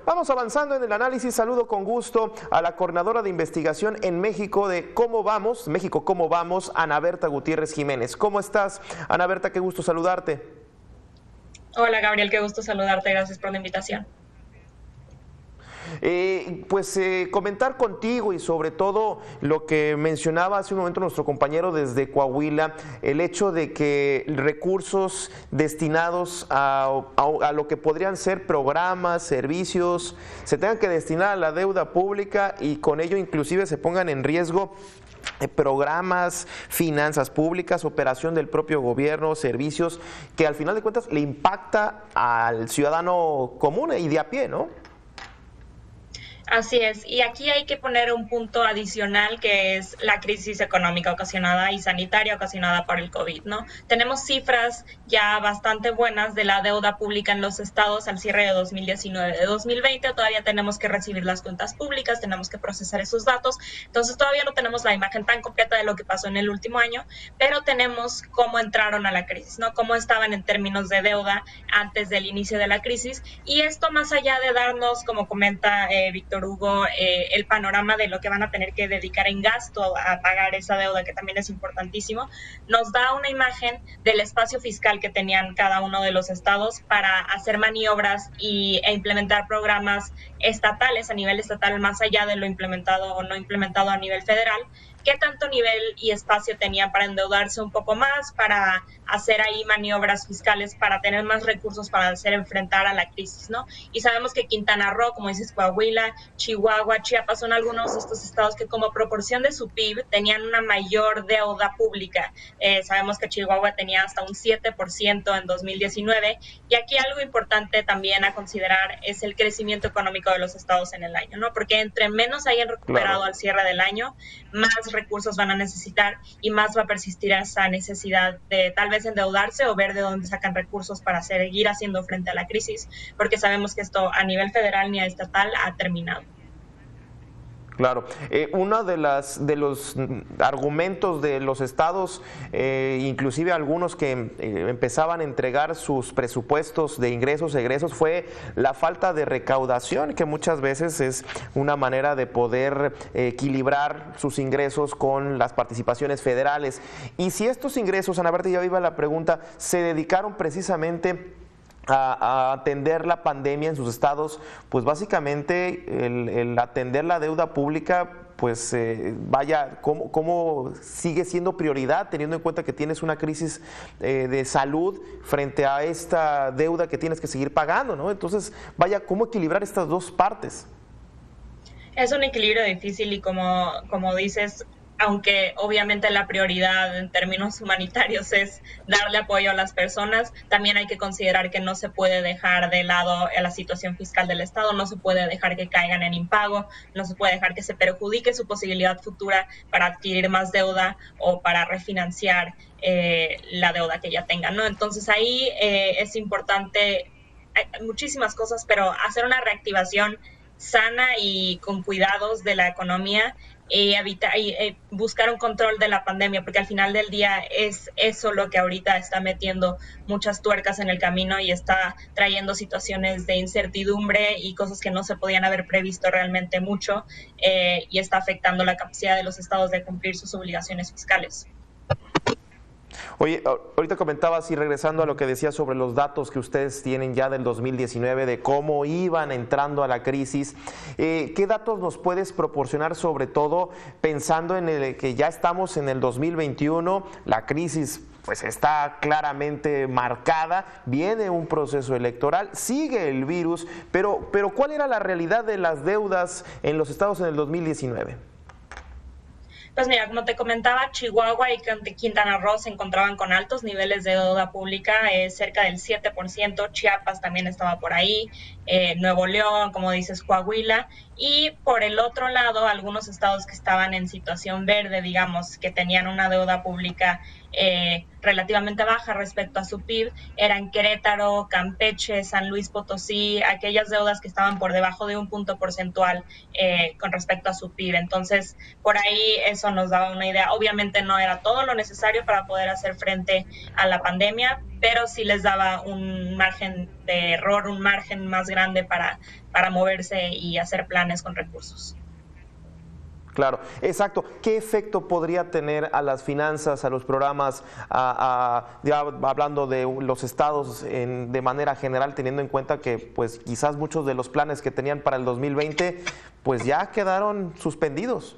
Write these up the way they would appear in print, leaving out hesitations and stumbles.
vamos avanzando en el análisis. Saludo con gusto a la coordinadora de investigación en México de Cómo Vamos, México Cómo Vamos, Ana Berta Gutiérrez Jiménez. ¿Cómo estás, Ana Berta? Qué gusto saludarte. Hola Gabriel, qué gusto saludarte, gracias por la invitación. Comentar contigo y sobre todo lo que mencionaba hace un momento nuestro compañero desde Coahuila, el hecho de que recursos destinados a lo que podrían ser programas, servicios, se tengan que destinar a la deuda pública y con ello inclusive se pongan en riesgo programas, finanzas públicas, operación del propio gobierno, servicios que al final de cuentas le impacta al ciudadano común y de a pie, ¿no? Así es, y aquí hay que poner un punto adicional que es la crisis económica ocasionada y sanitaria ocasionada por el COVID, ¿no? Tenemos cifras ya bastante buenas de la deuda pública en los estados al cierre de 2019. De 2020 todavía tenemos que recibir las cuentas públicas, tenemos que procesar esos datos, entonces todavía no tenemos la imagen tan completa de lo que pasó en el último año, pero tenemos cómo entraron a la crisis, ¿no? Cómo estaban en términos de deuda antes del inicio de la crisis, y esto más allá de darnos, como comenta Víctor Hugo, el panorama de lo que van a tener que dedicar en gasto a pagar esa deuda, que también es importantísimo, nos da una imagen del espacio fiscal que tenían cada uno de los estados para hacer maniobras e implementar programas estatales a nivel estatal, más allá de lo implementado o no implementado a nivel federal. ¿Qué tanto nivel y espacio tenían para endeudarse un poco más, para hacer ahí maniobras fiscales, para tener más recursos para hacer enfrentar a la crisis, ¿no? Y sabemos que Quintana Roo, como dices, Coahuila, Chihuahua, Chiapas, son algunos de estos estados que como proporción de su PIB tenían una mayor deuda pública. Sabemos que Chihuahua tenía hasta un 7% en 2019, y aquí algo importante también a considerar es el crecimiento económico de los estados en el año, ¿no? Porque entre menos hayan recuperado al cierre del año, más recursos van a necesitar y más va a persistir esa necesidad de tal vez endeudarse o ver de dónde sacan recursos para seguir haciendo frente a la crisis, porque sabemos que esto a nivel federal ni a estatal ha terminado. Claro, uno de los argumentos de los estados, inclusive algunos que empezaban a entregar sus presupuestos de ingresos e egresos, fue la falta de recaudación, que muchas veces es una manera de poder equilibrar sus ingresos con las participaciones federales. Y si estos ingresos, Ana Berta, ya iba la pregunta, se dedicaron precisamente a atender la pandemia en sus estados, pues básicamente el atender la deuda pública, pues ¿cómo sigue siendo prioridad teniendo en cuenta que tienes una crisis de salud frente a esta deuda que tienes que seguir pagando, ¿no? Entonces, ¿cómo equilibrar estas dos partes? Es un equilibrio difícil y como dices, aunque obviamente la prioridad en términos humanitarios es darle apoyo a las personas, también hay que considerar que no se puede dejar de lado la situación fiscal del Estado, no se puede dejar que caigan en impago, no se puede dejar que se perjudique su posibilidad futura para adquirir más deuda o para refinanciar la deuda que ya tengan, ¿no? Entonces ahí es importante, hay muchísimas cosas, pero hacer una reactivación sana y con cuidados de la economía y buscar un control de la pandemia, porque al final del día es eso lo que ahorita está metiendo muchas tuercas en el camino y está trayendo situaciones de incertidumbre y cosas que no se podían haber previsto realmente mucho, y está afectando la capacidad de los estados de cumplir sus obligaciones fiscales. Oye, ahorita comentabas y regresando a lo que decías sobre los datos que ustedes tienen ya del 2019, de cómo iban entrando a la crisis, ¿qué datos nos puedes proporcionar, sobre todo pensando en el que ya estamos en el 2021, la crisis pues está claramente marcada, viene un proceso electoral, sigue el virus, pero ¿cuál era la realidad de las deudas en los estados en el 2019? Pues mira, como te comentaba, Chihuahua y Quintana Roo se encontraban con altos niveles de deuda pública, cerca del 7%, Chiapas también estaba por ahí, Nuevo León, como dices, Coahuila, y por el otro lado, algunos estados que estaban en situación verde, digamos, que tenían una deuda pública relativamente baja respecto a su PIB, eran Querétaro, Campeche, San Luis Potosí, aquellas deudas que estaban por debajo de un punto porcentual con respecto a su PIB. Entonces, por ahí eso nos daba una idea. Obviamente no era todo lo necesario para poder hacer frente a la pandemia, pero sí les daba un margen de error un margen más grande para moverse y hacer planes con recursos. Claro, exacto. ¿Qué efecto podría tener a las finanzas, a los programas, ya hablando de los estados de manera general, teniendo en cuenta que pues quizás muchos de los planes que tenían para el 2020 pues ya quedaron suspendidos?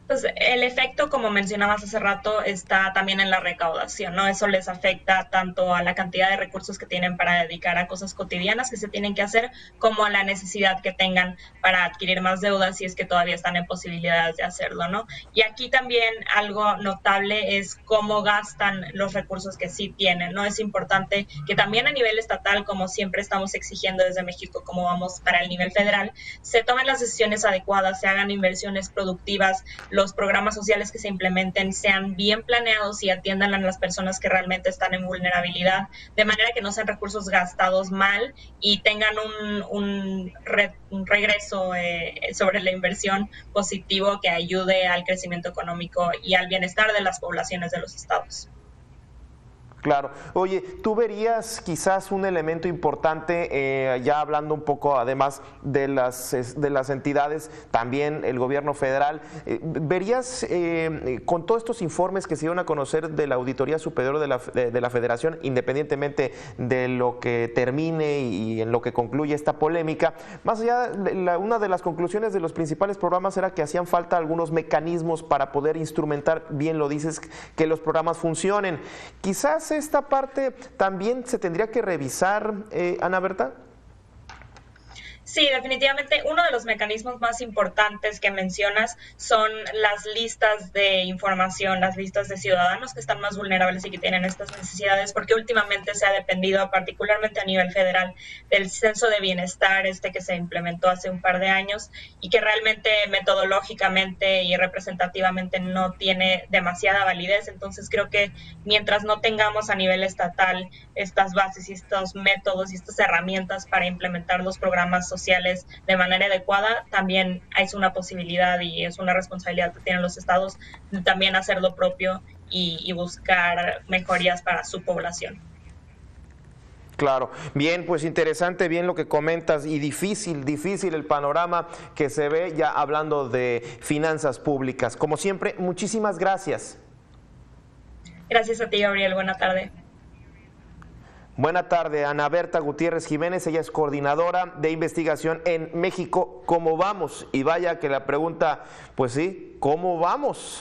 Pues el efecto, como mencionabas hace rato, está también en la recaudación, ¿no? Eso les afecta tanto a la cantidad de recursos que tienen para dedicar a cosas cotidianas que se tienen que hacer, como a la necesidad que tengan para adquirir más deudas si es que todavía están en posibilidades de hacerlo, ¿no? Y aquí también algo notable es cómo gastan los recursos que sí tienen, ¿no? Es importante que también a nivel estatal, como siempre estamos exigiendo desde México, como vamos para el nivel federal, se tomen las decisiones adecuadas, se hagan inversiones productivas, los programas sociales que se implementen sean bien planeados y atiendan a las personas que realmente están en vulnerabilidad, de manera que no sean recursos gastados mal y tengan un regreso sobre la inversión positivo que ayude al crecimiento económico y al bienestar de las poblaciones de los estados. Claro. Oye, ¿tú verías quizás un elemento importante, ya hablando un poco además de las entidades, también el gobierno federal, verías con todos estos informes que se iban a conocer de la Auditoría Superior de la Federación, independientemente de lo que termine y en lo que concluye esta polémica, más allá, una de las conclusiones de los principales programas era que hacían falta algunos mecanismos para poder instrumentar, bien lo dices, que los programas funcionen. Quizás esta parte también se tendría que revisar, Ana Berta. Sí, definitivamente uno de los mecanismos más importantes que mencionas son las listas de información, las listas de ciudadanos que están más vulnerables y que tienen estas necesidades, porque últimamente se ha dependido, particularmente a nivel federal, del censo de bienestar que se implementó hace un par de años y que realmente metodológicamente y representativamente no tiene demasiada validez. Entonces creo que mientras no tengamos a nivel estatal estas bases y estos métodos y estas herramientas para implementar los programas sociales de manera adecuada, también es una posibilidad y es una responsabilidad que tienen los estados de también hacer lo propio y buscar mejorías para su población. Claro, bien, pues interesante, bien lo que comentas y difícil el panorama que se ve ya hablando de finanzas públicas. Como siempre, muchísimas gracias. Gracias a ti, Gabriel. Buena tarde. Buena tarde, Ana Berta Gutiérrez Jiménez, ella es coordinadora de investigación en México. ¿Cómo vamos? Y vaya que la pregunta, pues sí, ¿cómo vamos?